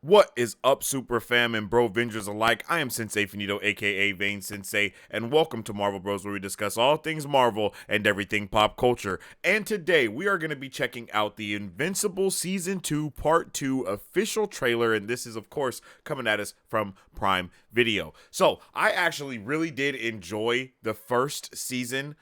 What is up, Super Fam and Bro Vengers alike? I am Sensei Finito, aka Vane Sensei, and welcome to Marvel Bros, where we discuss all things Marvel and everything pop culture. And today we are going to be checking out the Invincible Season 2 Part 2 official trailer, and this is, of course, coming at us from Prime Video. So, I actually really did enjoy the first season.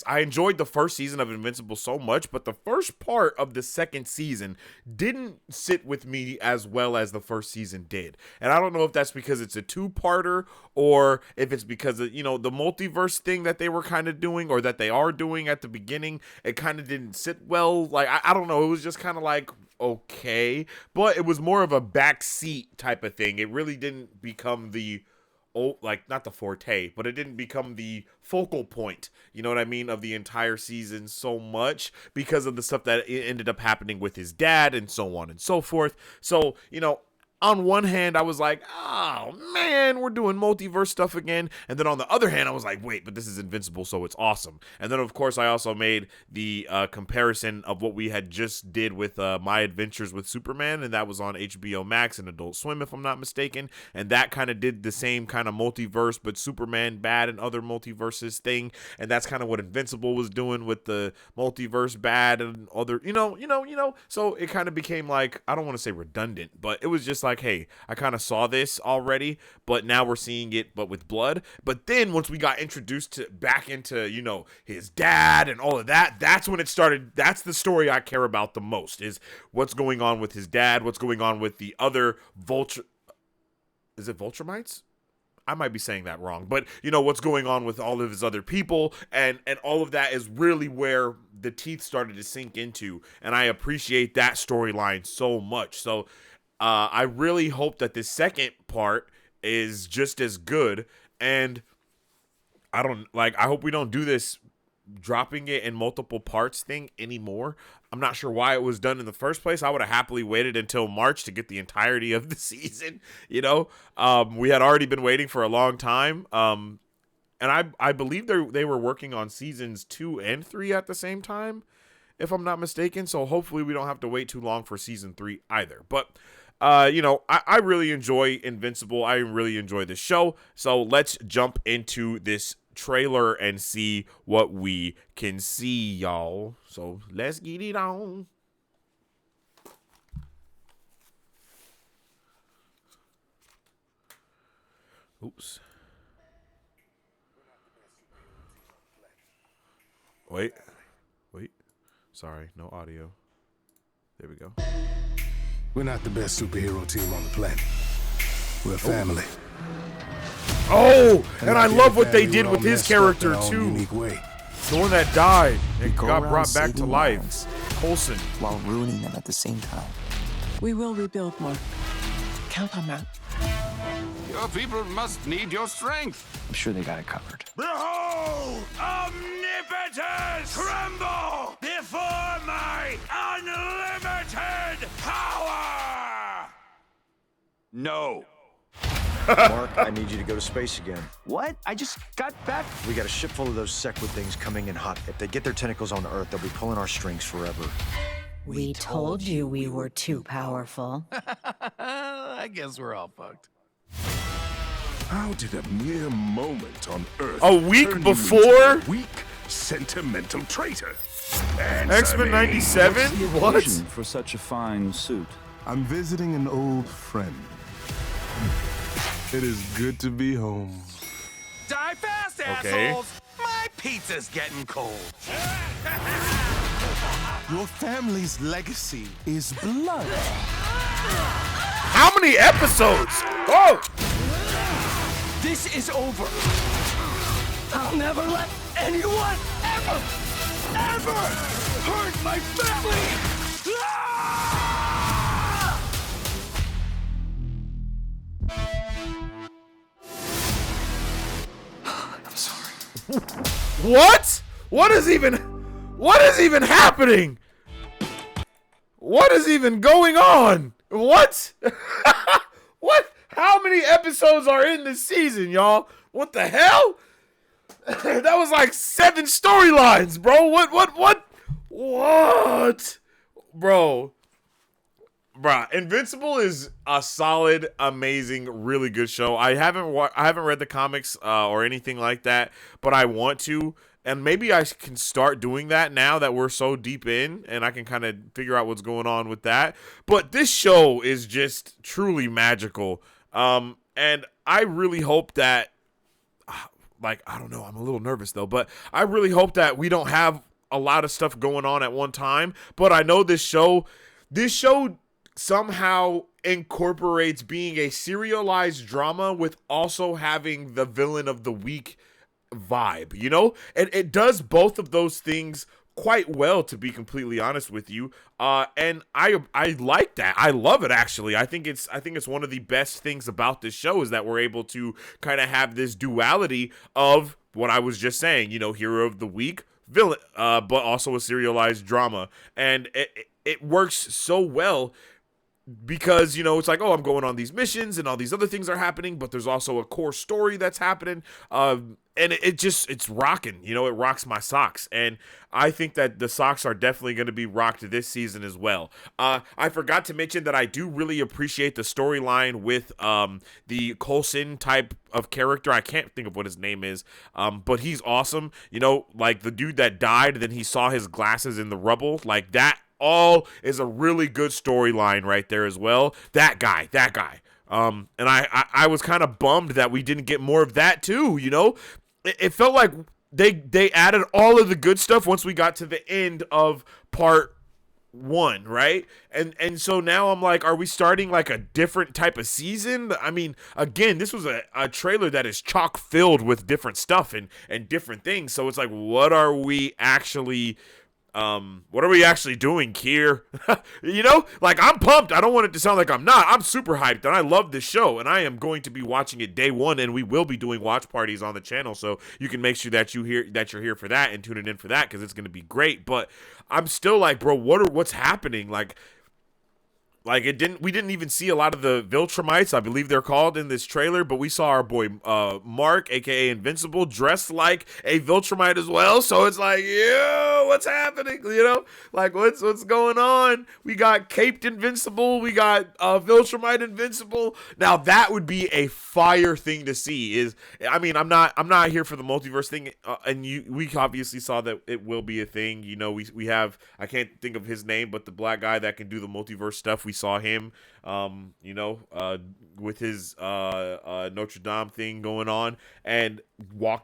I enjoyed the first season of Invincible so much, but the first part of the second season didn't sit with me as well as the first season did. And I don't know if that's because it's a two-parter or if it's because of, the multiverse thing that they were kind of doing or that they are doing at the beginning. It kind of didn't sit well. Like, I don't know. It was just kind of like, okay. But it was more of a backseat type of thing. It really didn't become not the forte, but it didn't become the focal point, you know what I mean, of the entire season so much because of the stuff that ended up happening with his dad and so on and so forth. So, on one hand, I was like, oh, man, we're doing multiverse stuff again. And then on the other hand, I was like, wait, but this is Invincible, so it's awesome. And then, of course, I also made the comparison of what we had just did with My Adventures with Superman, and that was on HBO Max and Adult Swim, if I'm not mistaken. And that kind of did the same kind of multiverse, but Superman bad and other multiverses thing. And that's kind of what Invincible was doing with the multiverse bad and other, So it kind of became like, I don't want to say redundant, but it was just like, hey, I kind of saw this already, but now we're seeing it, but with blood. But then once we got introduced back into, his dad and all of that, that's when it started. That's the story I care about the most, is what's going on with his dad, what's going on with the other is it Vulturemites? I might be saying that wrong, but what's going on with all of his other people, and all of that is really where the teeth started to sink into, and I appreciate that storyline so much. So I really hope that this second part is just as good, and I hope we don't do this dropping it in multiple parts thing anymore. I'm not sure why it was done in the first place. I would have happily waited until March to get the entirety of the season, we had already been waiting for a long time, and I believe they were working on seasons 2 and 3 at the same time, if I'm not mistaken, so hopefully we don't have to wait too long for season 3 either. But I really enjoy Invincible. I really enjoy this show. So let's jump into this trailer and see what we can see, y'all. So let's get it on. Oops. Wait. Sorry, no audio. There we go. We're not the best superhero team on the planet. We're a family. Oh, and I love what they did with his character too. The one that died and got brought back to life. Coulson. While ruining them at the same time. We will rebuild, Mark. Count on that. Your people must need your strength. I'm sure they got it covered. Behold, omnipotence tremble before my unlimited power! No. Mark, I need you to go to space again. What? I just got back. We got a ship full of those Sequid things coming in hot. If they get their tentacles on Earth, they'll be pulling our strings forever. We told you we were too powerful. I guess we're all fucked. How did a mere moment on Earth a week turn before you into a weak, sentimental traitor? X-Men 97? What? For such a fine suit. I'm visiting an old friend. It is good to be home. Die fast, Okay. assholes! My pizza's getting cold. Your family's legacy is blood. How many episodes? Oh! This is over. I'll never let anyone ever hurt my family! I'm sorry. What? What is even happening? What is even going on? What? What? How many episodes are in this season, y'all? What the hell? That was like 7 storylines, bro. What? Bro. Bruh, Invincible is a solid, amazing, really good show. I haven't read the comics or anything like that, but I want to, and maybe I can start doing that now that we're so deep in, and I can kind of figure out what's going on with that. But this show is just truly magical, and I really hope that, like, I don't know, I'm a little nervous though, but I really hope that we don't have a lot of stuff going on at one time. But I know this show somehow incorporates being a serialized drama with also having the villain of the week vibe, you know? And it does both of those things quite well, to be completely honest with you. And I like that. I love it, actually. I think it's one of the best things about this show is that we're able to kind of have this duality of what I was just saying, you know, hero of the week, villain, but also a serialized drama. And it works so well because, you know, it's like, oh, I'm going on these missions and all these other things are happening, but there's also a core story that's happening. And it's rocking, you know, it rocks my socks. And I think that the socks are definitely going to be rocked this season as well. I forgot to mention that I do really appreciate the storyline with the Coulson type of character. I can't think of what his name is, but he's awesome. You know, like the dude that died, then he saw his glasses in the rubble, like that. All is a really good storyline right there as well. That guy. And I was kind of bummed that we didn't get more of that too, you know? It felt like they added all of the good stuff once we got to the end of part 1, right? And so now I'm like, are we starting like a different type of season? I mean, again, this was a trailer that is chock filled with different stuff and different things. So it's like, what are we actually doing here? You know, like, I'm pumped. I don't want it to sound like I'm not. I'm super hyped and I love this show and I am going to be watching it day one, and we will be doing watch parties on the channel, so you can make sure that you're here for that and tune it in for that, because it's going to be great. But I'm still like, bro, what's happening? Like we didn't even see a lot of the Viltrumites, I believe they're called, in this trailer, but we saw our boy Mark, aka Invincible, dressed like a Viltrumite as well. So it's like, yo, what's happening? You know, like what's going on? We got Caped Invincible, we got Viltrumite Invincible. Now that would be a fire thing to see. I'm not here for the multiverse thing, and we obviously saw that it will be a thing. You know, we have, I can't think of his name, but the black guy that can do the multiverse stuff. We saw him, with his Notre Dame thing going on, and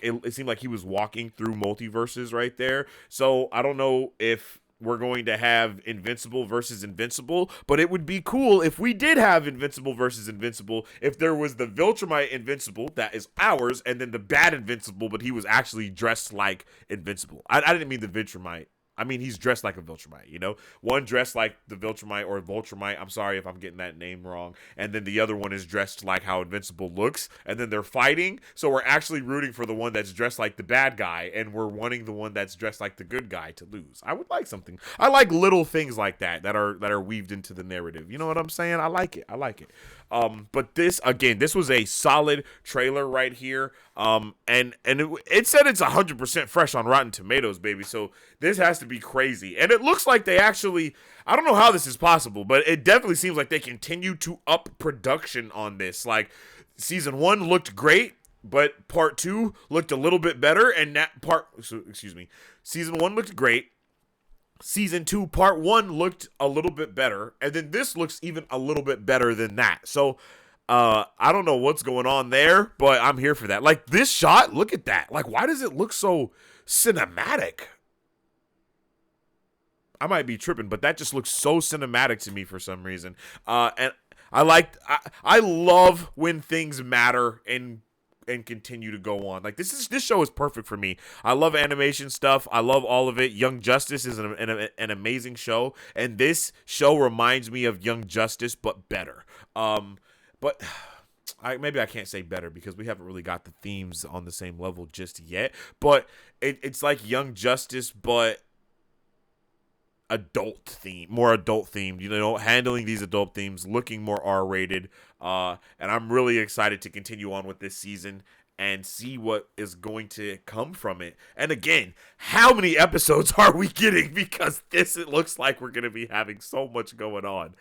it seemed like he was walking through multiverses right there. So I don't know if we're going to have Invincible versus Invincible, but it would be cool if we did have Invincible versus Invincible, if there was the Viltrumite Invincible that is ours, and then the bad Invincible, but he was actually dressed like Invincible. I didn't mean the Viltrumite. I mean, he's dressed like a Viltrumite, you know? One dressed like the Viltrumite or Voltrumite. I'm sorry if I'm getting that name wrong. And then the other one is dressed like how Invincible looks. And then they're fighting. So we're actually rooting for the one that's dressed like the bad guy. And we're wanting the one that's dressed like the good guy to lose. I would like something. I like little things like that are weaved into the narrative. You know what I'm saying? I like it. But this was a solid trailer right here. And it said it's 100% fresh on Rotten Tomatoes, baby. So this has to be crazy. And it looks like they actually, I don't know how this is possible, but it definitely seems like they continue to up production on this. Like, season 1 looked great, but part 2 looked a little bit better. And season 1 looked great. Season 2, part 1 looked a little bit better, and then this looks even a little bit better than that. So, I don't know what's going on there, but I'm here for that. Like, this shot, look at that. Like, why does it look so cinematic? I might be tripping, but that just looks so cinematic to me for some reason. And I love when things matter and continue to go on. Like, this show is perfect for me. I love animation stuff. I love all of it. Young Justice is an amazing show, and this show reminds me of Young Justice, but better. But maybe I can't say better because we haven't really got the themes on the same level just yet. But it's like Young Justice, but more adult themed, you know, handling these adult themes, looking more R-rated, and I'm really excited to continue on with this season. and see what is going to come from it. And again, how many episodes are we getting? Because it looks like we're going to be having so much going on.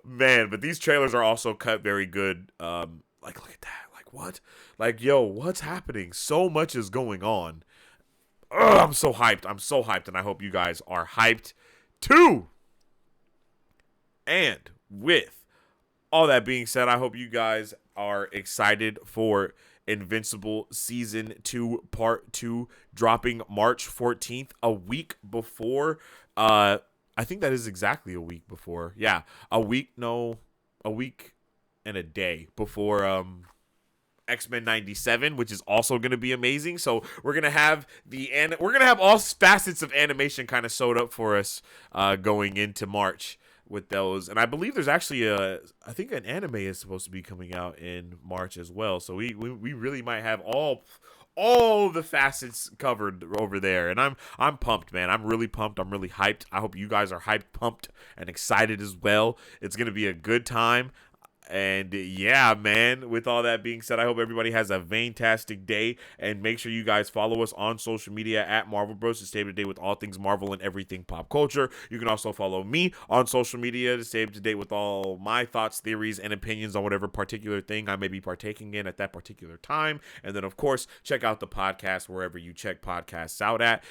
Man, but these trailers are also cut very good. Like, look at that. Like, what? Like, yo, what's happening? So much is going on. Ugh, I'm so hyped. I'm so hyped, and I hope you guys are hyped too. And with all that being said, I hope you guys are excited for Invincible Season 2 Part 2 dropping March 14th, a week before. I think that is exactly a week before. Yeah, a week and a day before X-Men 97, which is also going to be amazing. So we're going to have all facets of animation kind of sewed up for us going into March with those. And I believe there's actually I think an anime is supposed to be coming out in March as well. So we really might have all the facets covered over there. And I'm pumped, man. I'm really pumped. I'm really hyped. I hope you guys are hyped, pumped, and excited as well. It's going to be a good time. And yeah, man, with all that being said, I hope everybody has a fantastic day, and make sure you guys follow us on social media at Marvel Bros to stay up to date with all things Marvel and everything pop culture. You can also follow me on social media to stay up to date with all my thoughts, theories, and opinions on whatever particular thing I may be partaking in at that particular time. And then, of course, check out the podcast wherever you check podcasts out at.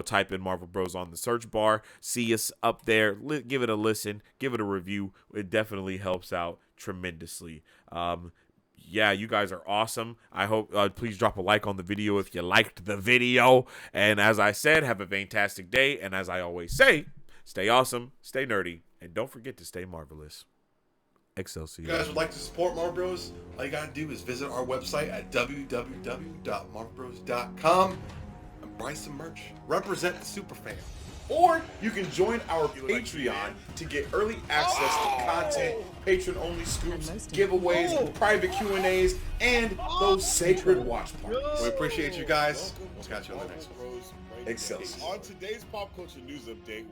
Type in Marvel Bros on the search bar. See us up there. Give it a listen. Give it a review. It definitely helps out tremendously. Yeah, you guys are awesome. I hope please drop a like on the video if you liked the video. And as I said, have a fantastic day. And as I always say, stay awesome, stay nerdy, and don't forget to stay marvelous. Excelsior. If you guys would like to support Marvel Bros, all you gotta do is visit our website at www.marvelbros.com and buy some merch. Represent the superfan. Or you can join our Patreon to get early access to content, patron-only scoops, giveaways, private Q&As, and those sacred watch parties. We appreciate you guys. We'll catch you on the next one. Excelsior. On today's pop culture news update.